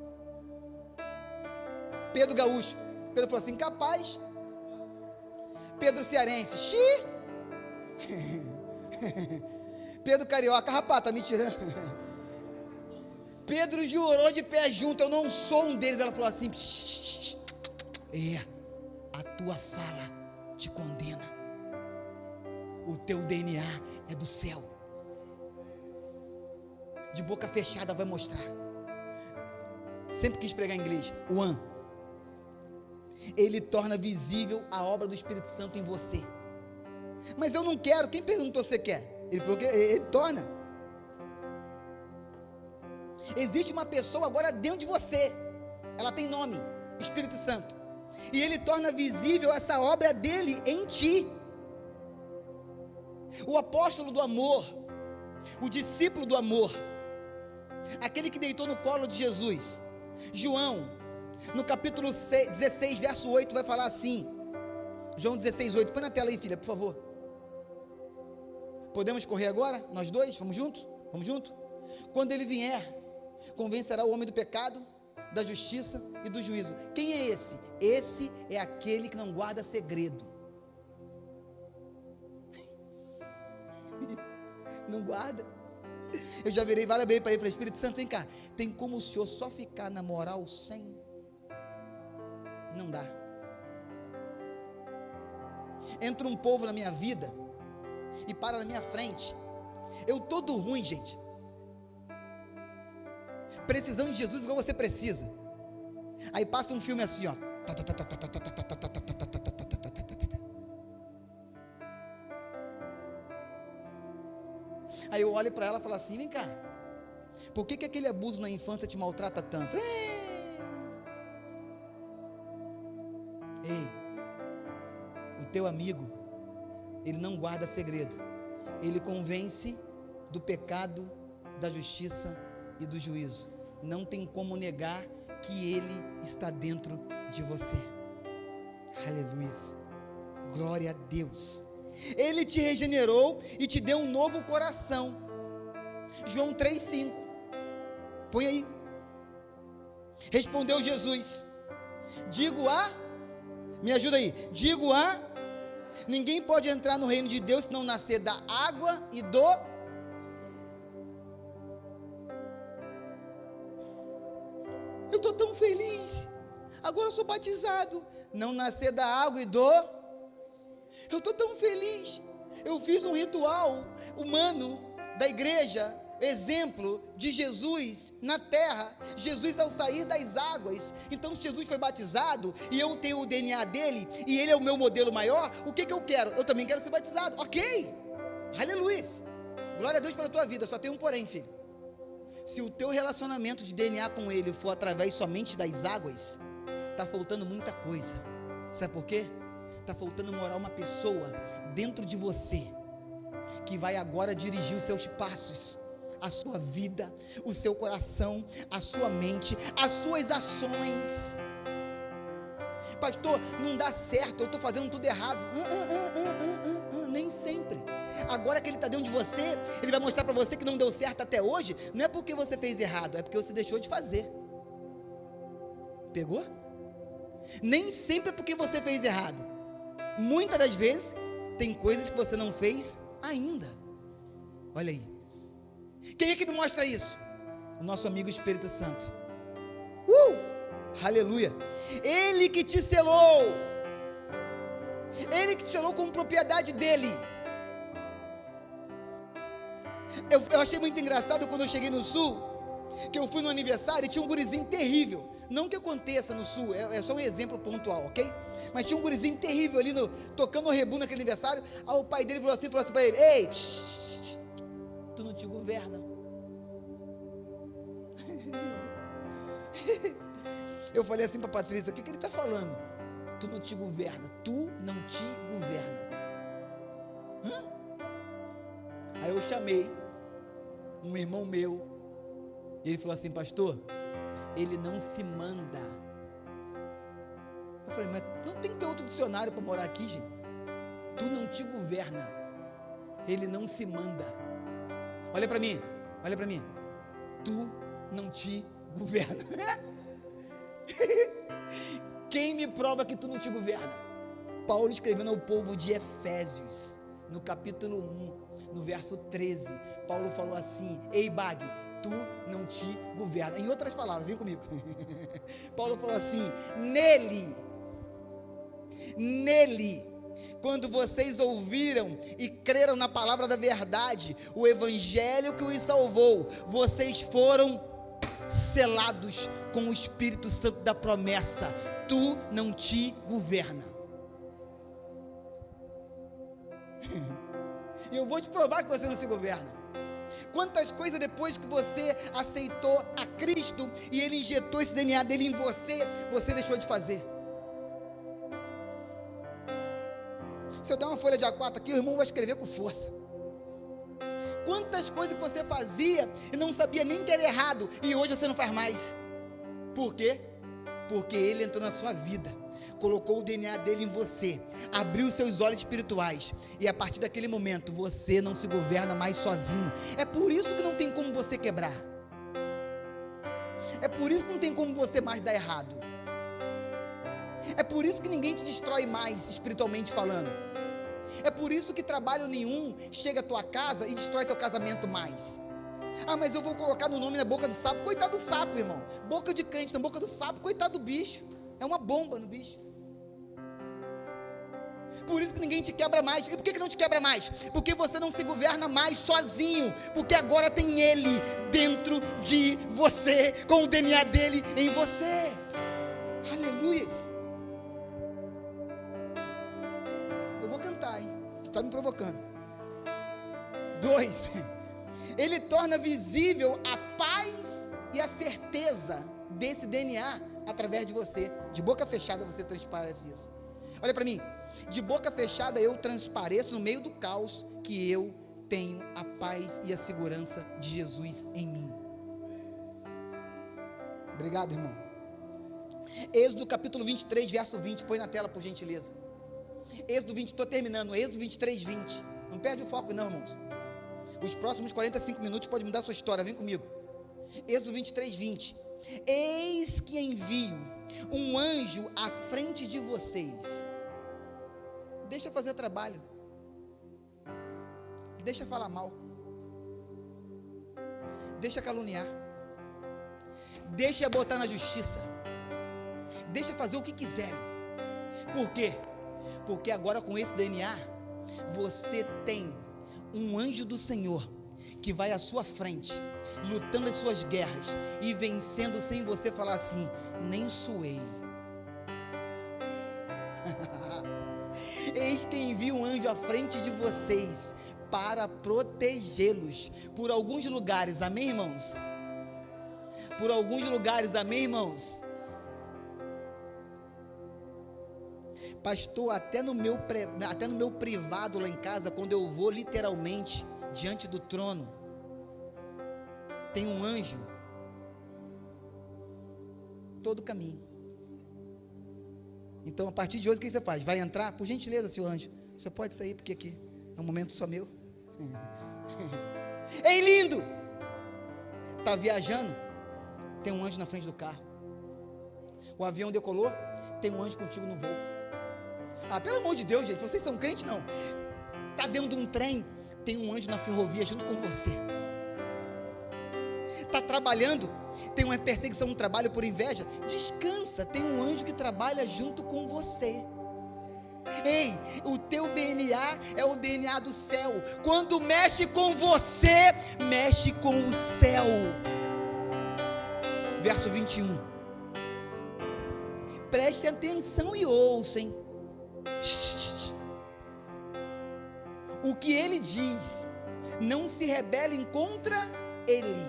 Speaker 1: Pedro gaúcho. Pedro falou assim: capaz. Pedro cearense: Pedro carioca: rapaz, tá me tirando. Pedro jurou de pé junto: eu não sou um deles. Ela falou assim: a tua fala te condena, o teu DNA é do céu. De boca fechada vai mostrar. Sempre quis pregar em inglês. One, ele torna visível a obra do Espírito Santo em você. Mas eu não quero. Quem perguntou se você quer? Ele falou que ele torna. Existe uma pessoa agora dentro de você, ela tem nome, Espírito Santo, e ele torna visível essa obra dele em ti. O apóstolo do amor, o discípulo do amor, aquele que deitou no colo de Jesus, João, no capítulo 16, verso 8, vai falar assim, João 16, 8, põe na tela aí, filha, por favor. Podemos correr agora, nós dois, vamos junto? Vamos junto? Quando ele vier, convencerá o homem do pecado, da justiça e do juízo. Quem é esse? Esse é aquele que não guarda segredo. Não guarda. Eu já virei várias vezes para ele e falei: Espírito Santo, vem cá, tem como o senhor só ficar na moral sem? Não dá. Entra um povo na minha vida e para na minha frente, eu todo ruim, gente, precisando de Jesus igual você precisa. Aí passa um filme assim, ó. Aí eu olho para ela e falo assim: vem cá, por que aquele abuso na infância te maltrata tanto? Ei, o teu amigo, ele não guarda segredo, ele convence do pecado, da justiça e do juízo. Não tem como negar que ele está dentro de você. Aleluia, glória a Deus. Ele te regenerou e te deu um novo coração. João 3,5. Põe aí. Respondeu Jesus: me ajuda aí, ninguém pode entrar no reino de Deus se não nascer da água e do... Eu estou tão feliz, agora eu sou batizado. Não nascer da água e do... Eu estou tão feliz, eu fiz um ritual humano da igreja, exemplo de Jesus na terra. Jesus ao sair das águas, então se Jesus foi batizado e eu tenho o DNA dele e ele é o meu modelo maior, o que eu quero? Eu também quero ser batizado, ok? Aleluia, glória a Deus pela tua vida. Só tem um porém, filho: se o teu relacionamento de DNA com ele for através somente das águas, está faltando muita coisa. Sabe por quê? Está faltando morar uma pessoa dentro de você, que vai agora dirigir os seus passos, a sua vida, o seu coração, a sua mente, as suas ações. Pastor, não dá certo, eu estou fazendo tudo errado. Nem sempre. Agora que ele está dentro de você, ele vai mostrar para você que não deu certo até hoje, não é porque você fez errado, é porque você deixou de fazer. Pegou? Nem sempre é porque você fez errado. Muitas das vezes, tem coisas que você não fez ainda. Olha aí. Quem é que me mostra isso? O nosso amigo Espírito Santo. Aleluia. Ele que te selou. Ele que te selou como propriedade dele. Eu achei muito engraçado quando eu cheguei no sul, que eu fui no aniversário e tinha um gurizinho terrível. Não que aconteça no sul, é só um exemplo pontual, ok? Mas tinha um gurizinho terrível ali, tocando o rebu naquele aniversário. Aí o pai dele falou assim para ele: ei, tu não te governa. Eu falei assim para Patrícia: o que ele está falando? Tu não te governa, tu não te governa. Aí eu chamei um irmão meu, e ele falou assim: pastor, ele não se manda. Eu falei: mas não tem que ter outro dicionário para morar aqui, gente. Tu não te governa, ele não se manda. Olha para mim, tu não te governa. Quem me prova que tu não te governa? Paulo escrevendo ao povo de Efésios, no capítulo 1, no verso 13, Paulo falou assim: ei Bag, tu não te governa. Em outras palavras, vem comigo. Paulo falou assim: nele, quando vocês ouviram e creram na palavra da verdade, o evangelho que os salvou, vocês foram selados com o Espírito Santo da promessa. Tu não te governa. E eu vou te provar que você não se governa. Quantas coisas depois que você aceitou a Cristo e Ele injetou esse DNA dele em você, você deixou de fazer. Se eu der uma folha de A4 aqui, o irmão vai escrever com força. Quantas coisas que você fazia e não sabia nem que era errado, e hoje você não faz mais. Por quê? Porque Ele entrou na sua vida, colocou o DNA dele em você, abriu seus olhos espirituais, e a partir daquele momento, você não se governa mais sozinho. É por isso que não tem como você quebrar. É por isso que não tem como você mais dar errado. É por isso que ninguém te destrói mais, espiritualmente falando. É por isso que trabalho nenhum chega à tua casa e destrói teu casamento mais. Ah, mas eu vou colocar no nome na boca do sapo. Coitado do sapo, irmão. Boca de crente na boca do sapo, coitado do bicho. É uma bomba no bicho. Por isso que ninguém te quebra mais. E por que não te quebra mais? Porque você não se governa mais sozinho. Porque agora tem Ele dentro de você, com o DNA dele em você. Aleluia. Eu vou cantar, hein? Tu está me provocando. 2. Ele torna visível a paz e a certeza desse DNA através de você. De boca fechada você transparece isso. Olha para mim. De boca fechada eu transpareço no meio do caos que eu tenho a paz e a segurança de Jesus em mim. Obrigado, irmão. Êxodo capítulo 23, verso 20. Põe na tela, por gentileza. Êxodo 20, estou terminando. Êxodo 23, 20. Não perde o foco não, irmãos. Os próximos 45 minutos pode mudar a sua história, vem comigo. Êxodo 23, 20. Eis que envio um anjo à frente de vocês. Deixa fazer trabalho. Deixa falar mal. Deixa caluniar. Deixa botar na justiça. Deixa fazer o que quiserem. Por quê? Porque agora com esse DNA, você tem um anjo do Senhor que vai à sua frente, lutando as suas guerras e vencendo sem você falar assim: nem suei. Eis que envia um anjo à frente de vocês para protegê-los por alguns lugares, amém, irmãos? Por alguns lugares, amém, irmãos? Pastor, até no meu privado lá em casa, quando eu vou literalmente diante do trono, tem um anjo todo caminho. Então, a partir de hoje, o que você faz? Vai entrar? Por gentileza, seu anjo, você pode sair, porque aqui é um momento só meu. Ei, lindo! Está viajando, tem um anjo na frente do carro. O avião decolou, tem um anjo contigo no voo. Ah, pelo amor de Deus, gente, vocês são crentes? Não. Está dentro de um trem, tem um anjo na ferrovia junto com você. Está trabalhando, tem uma perseguição no trabalho por inveja, descansa, tem um anjo que trabalha junto com você. Ei, o teu DNA é o DNA do céu. Quando mexe com você, mexe com o céu. Verso 21. Preste atenção e ouçam. O que ele diz, não se rebelem contra ele,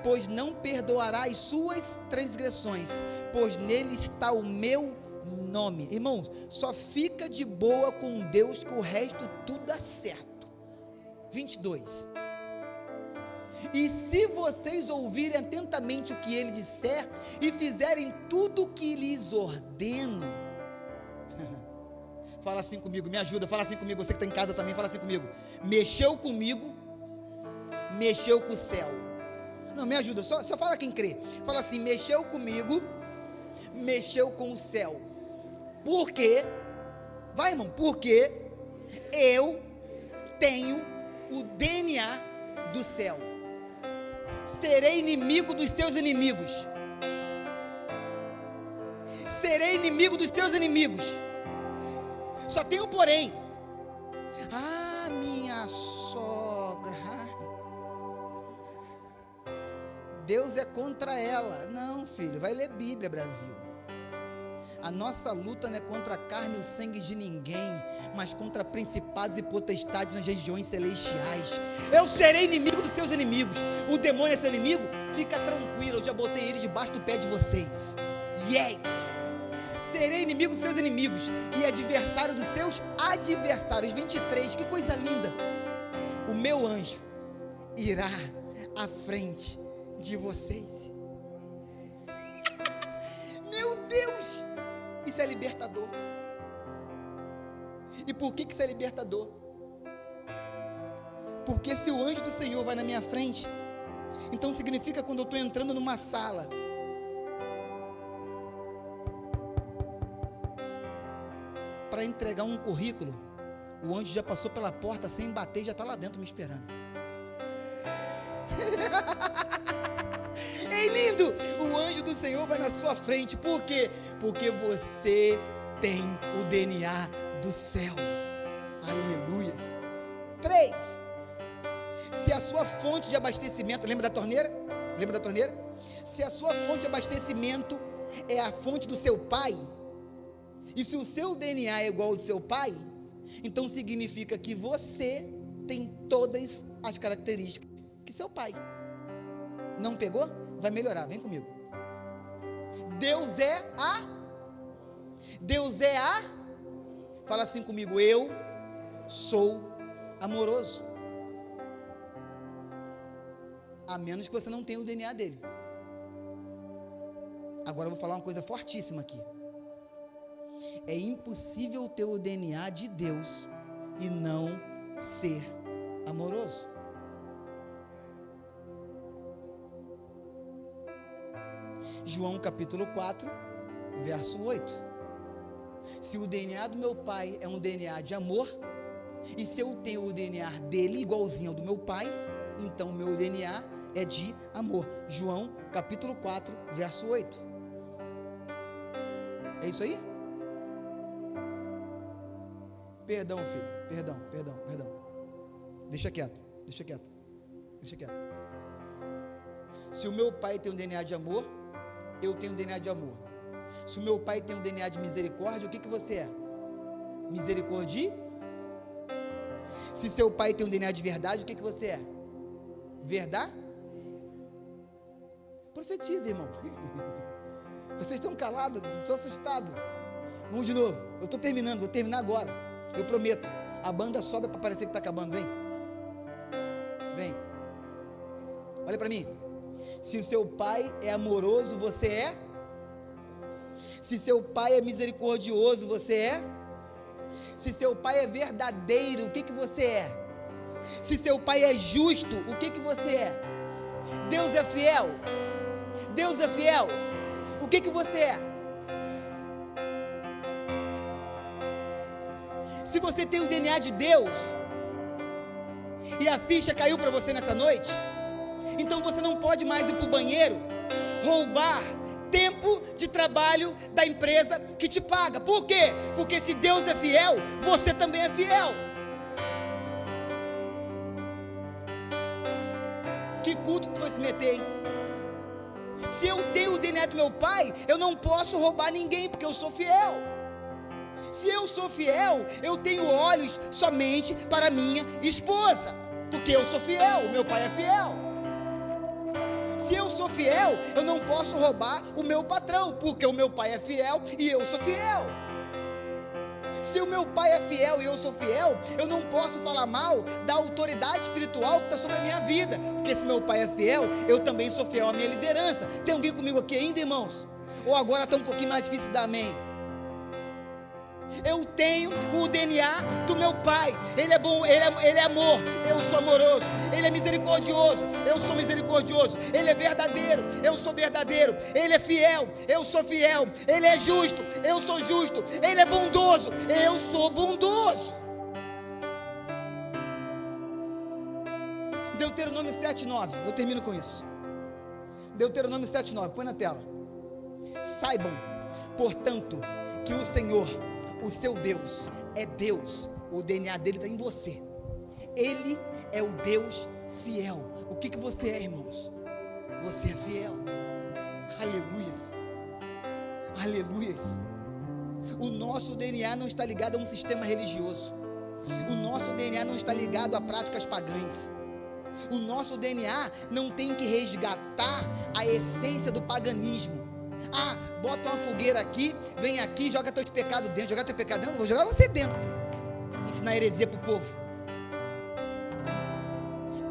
Speaker 1: pois não perdoará as suas transgressões, pois nele está o meu nome. Irmãos, só fica de boa com Deus que o resto tudo dá certo. 22. E se vocês ouvirem atentamente o que ele disser e fizerem tudo o que lhes ordeno, fala assim comigo, me ajuda, fala assim comigo, você que está em casa também, fala assim comigo. Mexeu comigo, mexeu com o céu. Não, me ajuda, só fala quem crê. Fala assim, mexeu comigo, mexeu com o céu. Por quê? Vai, irmão, porque eu tenho o DNA do céu. Serei inimigo dos seus inimigos. Serei inimigo dos seus inimigos. Só tem um porém. Ah, minha sogra. Deus é contra ela. Não, filho, vai ler Bíblia, Brasil. A nossa luta não é contra a carne e o sangue de ninguém, mas contra principados e potestades nas regiões celestiais. Eu serei inimigo dos seus inimigos. O demônio é seu inimigo? Fica tranquilo, eu já botei ele debaixo do pé de vocês. Yes! Serei inimigo dos seus inimigos e adversário dos seus adversários. 23, que coisa linda. O meu anjo irá à frente de vocês. Meu Deus! Isso é libertador. E por que isso é libertador? Porque se o anjo do Senhor vai na minha frente, então significa quando eu estou entrando numa sala, para entregar um currículo, o anjo já passou pela porta sem bater, já está lá dentro me esperando. Ei, lindo! O anjo do Senhor vai na sua frente. Por quê? Porque você tem o DNA do céu. Aleluias. 3. Se a sua fonte de abastecimento, lembra da torneira? Lembra da torneira? Se a sua fonte de abastecimento é a fonte do seu pai, e se o seu DNA é igual ao do seu pai, então significa que você tem todas as características que seu pai. Não pegou? Vai melhorar, vem comigo. Deus é fala assim comigo, eu sou amoroso. A menos que você não tenha o DNA dele. Agora eu vou falar uma coisa fortíssima aqui. É impossível ter o DNA de Deus e não ser amoroso. João capítulo 4, verso 8. Se o DNA do meu pai é um DNA de amor, e se eu tenho o DNA dele igualzinho ao do meu pai, então o meu DNA é de amor. João capítulo 4, verso 8. É isso aí? Perdão, filho, perdão. Deixa quieto. Se o meu pai tem um DNA de amor, eu tenho um DNA de amor. Se o meu pai tem um DNA de misericórdia, o que você é? Misericórdia? Se seu pai tem um DNA de verdade, o que você é? Verdade? Profetiza, irmão. Vocês estão calados, estou assustado. Vamos de novo, eu estou terminando, vou terminar agora. Eu prometo, a banda sobe para parecer que está acabando, vem. Olha para mim. Se o seu pai é amoroso, você é? Se seu pai é misericordioso, você é? Se seu pai é verdadeiro, o que você é? Se seu pai é justo, o que você é? Deus é fiel. Deus é fiel. O que você é? Se você tem o DNA de Deus e a ficha caiu para você nessa noite, então você não pode mais ir para o banheiro roubar tempo de trabalho da empresa que te paga. Por quê? Porque se Deus é fiel, você também é fiel. Que culto que tu foi se meter, hein? Se eu tenho o DNA do meu pai, eu não posso roubar ninguém, porque eu sou fiel. Se eu sou fiel, eu tenho olhos somente para minha esposa, porque eu sou fiel, meu pai é fiel. Se eu sou fiel, eu não posso roubar o meu patrão, porque o meu pai é fiel e eu sou fiel. Se o meu pai é fiel e eu sou fiel, eu não posso falar mal da autoridade espiritual que está sobre a minha vida, porque se meu pai é fiel, eu também sou fiel à minha liderança. Tem alguém comigo aqui ainda, irmãos? Ou agora está um pouquinho mais difícil de dar amém? Eu tenho o DNA do meu pai. Ele é bom, ele é amor, eu sou amoroso. Ele é misericordioso, eu sou misericordioso. Ele é verdadeiro, eu sou verdadeiro. Ele é fiel, eu sou fiel. Ele é justo, eu sou justo. Ele é bondoso, eu sou bondoso. Deuteronômio 7:9, eu termino com isso. Deuteronômio 7:9, põe na tela. Saibam, portanto, que o Senhor, o seu Deus, é Deus. O DNA dele está em você. Ele é o Deus fiel. O que você é, irmãos? Você é fiel. Aleluias. Aleluias. O nosso DNA não está ligado a um sistema religioso. O nosso DNA não está ligado a práticas pagãs. O nosso DNA não tem que resgatar a essência do paganismo. Ah, bota uma fogueira aqui, vem aqui, joga teus pecados dentro. Jogar teu pecado dentro? Vou jogar você dentro. Ensinar heresia para o povo.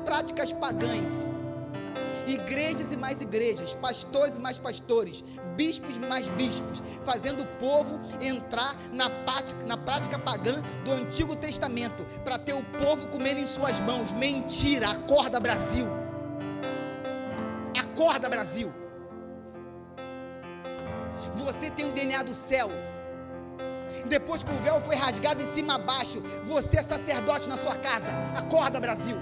Speaker 1: Práticas pagãs. Igrejas e mais igrejas, pastores e mais pastores, bispos e mais bispos, fazendo o povo entrar na prática pagã do Antigo Testamento, para ter o povo comendo em suas mãos. Mentira. Acorda, Brasil. Acorda, Brasil. Você tem o DNA do céu. Depois que o véu foi rasgado de cima a baixo, você é sacerdote na sua casa. Acorda, Brasil.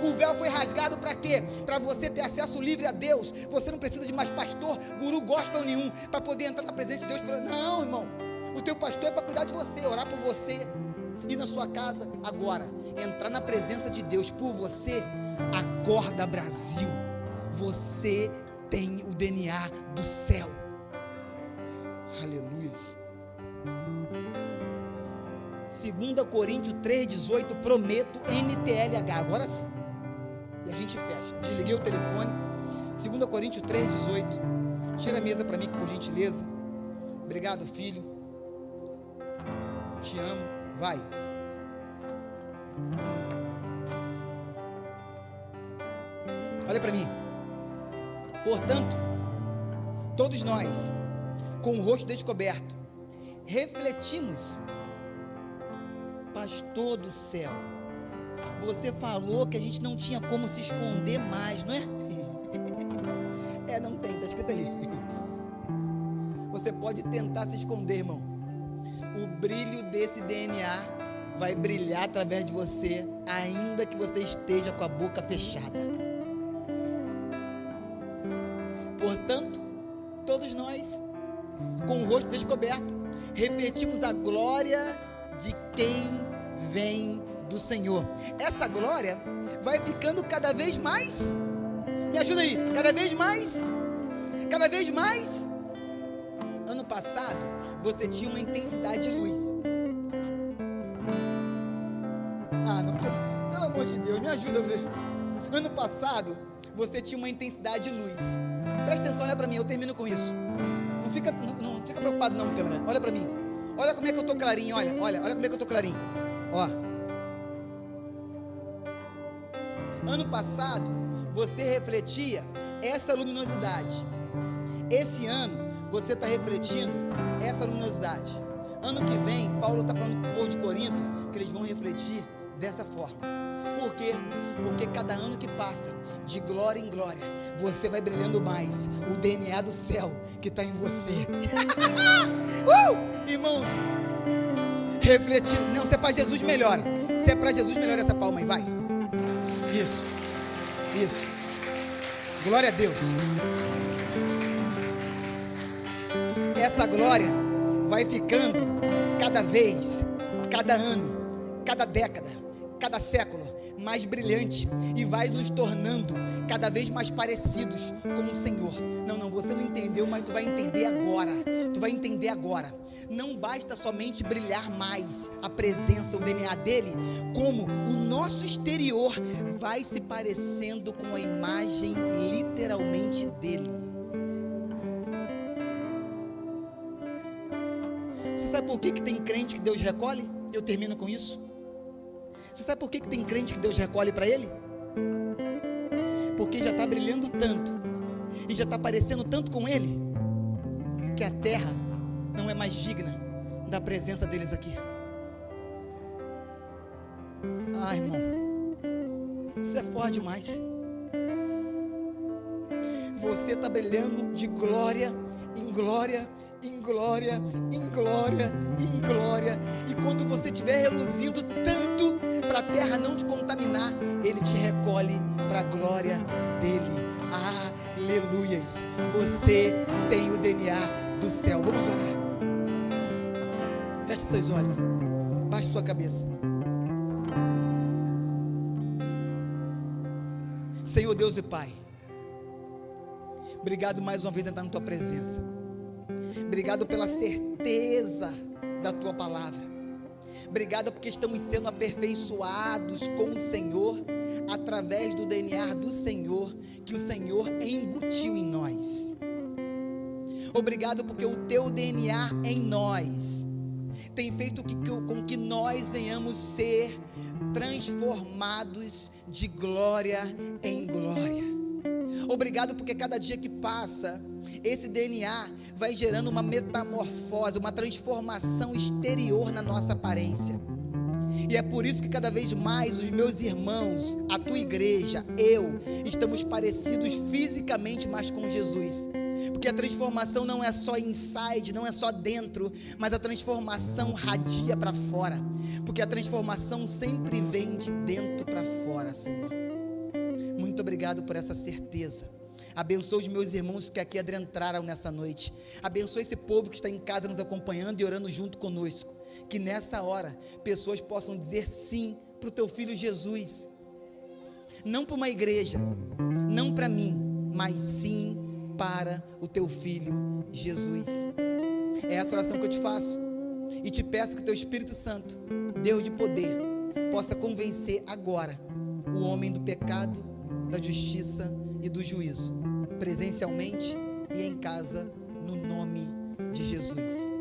Speaker 1: O véu foi rasgado para quê? Para você ter acesso livre a Deus. Você não precisa de mais pastor, guru, gospel nenhum para poder entrar na presença de Deus. Não, irmão. O teu pastor é para cuidar de você, orar por você. Ir na sua casa. Agora, entrar na presença de Deus por você. Acorda, Brasil. Você tem o DNA do céu. Aleluia. 2 Coríntios 3,18, prometo, NTLH, agora sim. E a gente fecha. Desliguei o telefone. 2 Coríntios 3,18. Tira a mesa para mim, por gentileza. Obrigado, filho. Te amo. Vai. Olha para mim. Portanto, todos nós, com o rosto descoberto, refletimos. Pastor do céu, você falou que a gente não tinha como se esconder mais, não é? Não tem, está escrito ali. Você pode tentar se esconder, irmão. O brilho desse DNA vai brilhar através de você, ainda que você esteja com a boca fechada. Portanto, todos nós, com o rosto descoberto, refletimos a glória de quem vem do Senhor. Essa glória vai ficando cada vez mais. Me ajuda aí, cada vez mais. Cada vez mais. Ano passado, você tinha uma intensidade de luz. Não, pelo amor de Deus, me ajuda. Ano passado, você tinha uma intensidade de luz. Presta atenção, olha para mim, eu termino com isso. Não fica preocupado não, câmera. Olha para mim. Olha como é que eu tô clarinho, olha como é que eu tô clarinho. Ó. Ano passado, você refletia essa luminosidade. Esse ano, você está refletindo essa luminosidade. Ano que vem, Paulo está falando para o povo de Corinto que eles vão refletir dessa forma. Por quê? Porque cada ano que passa, de glória em glória, você vai brilhando mais. O DNA do céu que está em você. Irmãos, refletir. Não, se é para Jesus, melhora. Se é para Jesus, melhora essa palma aí, vai. Isso. Glória a Deus. Essa glória vai ficando cada vez, cada ano, cada década, cada século mais brilhante e vai nos tornando cada vez mais parecidos com o Senhor. Não, você não entendeu, mas tu vai entender agora. Tu vai entender agora. Não basta somente brilhar mais a presença, o DNA dele, como o nosso exterior vai se parecendo com a imagem literalmente dele. Você sabe por que tem crente que Deus recolhe? Eu termino com isso. Você sabe por que tem crente que Deus recolhe para ele? Porque já está brilhando tanto e já está parecendo tanto com ele, que a terra não é mais digna da presença deles aqui. Irmão, isso é forte demais. Você está brilhando de glória em glória, em glória, em glória, em glória. E quando você estiver reluzindo tanto para a terra não te contaminar, ele te recolhe para a glória dele. Aleluias. Você tem o DNA do céu. Vamos orar. Feche seus olhos. Baixe sua cabeça. Senhor Deus e Pai, obrigado mais uma vez por entrar na tua presença. Obrigado pela certeza da tua palavra. Obrigado porque estamos sendo aperfeiçoados com o Senhor, através do DNA do Senhor, que o Senhor embutiu em nós. Obrigado porque o teu DNA em nós tem feito com que nós venhamos ser transformados de glória em glória. Obrigado porque cada dia que passa, esse DNA vai gerando uma metamorfose, uma transformação exterior na nossa aparência. E é por isso que cada vez mais os meus irmãos, a tua igreja, eu, estamos parecidos fisicamente mais com Jesus. Porque a transformação não é só inside, não é só dentro, mas a transformação radia para fora. Porque a transformação sempre vem de dentro para fora, Senhor. Muito obrigado por essa certeza. Abençoa os meus irmãos que aqui adentraram nessa noite. Abençoa esse povo que está em casa nos acompanhando e orando junto conosco. Que nessa hora, pessoas possam dizer sim para o teu filho Jesus. Não para uma igreja, não para mim, mas sim para o teu filho Jesus. É essa oração que eu te faço. E te peço que o teu Espírito Santo, Deus de poder, possa convencer agora o homem do pecado, da justiça e do juízo, presencialmente e em casa, no nome de Jesus.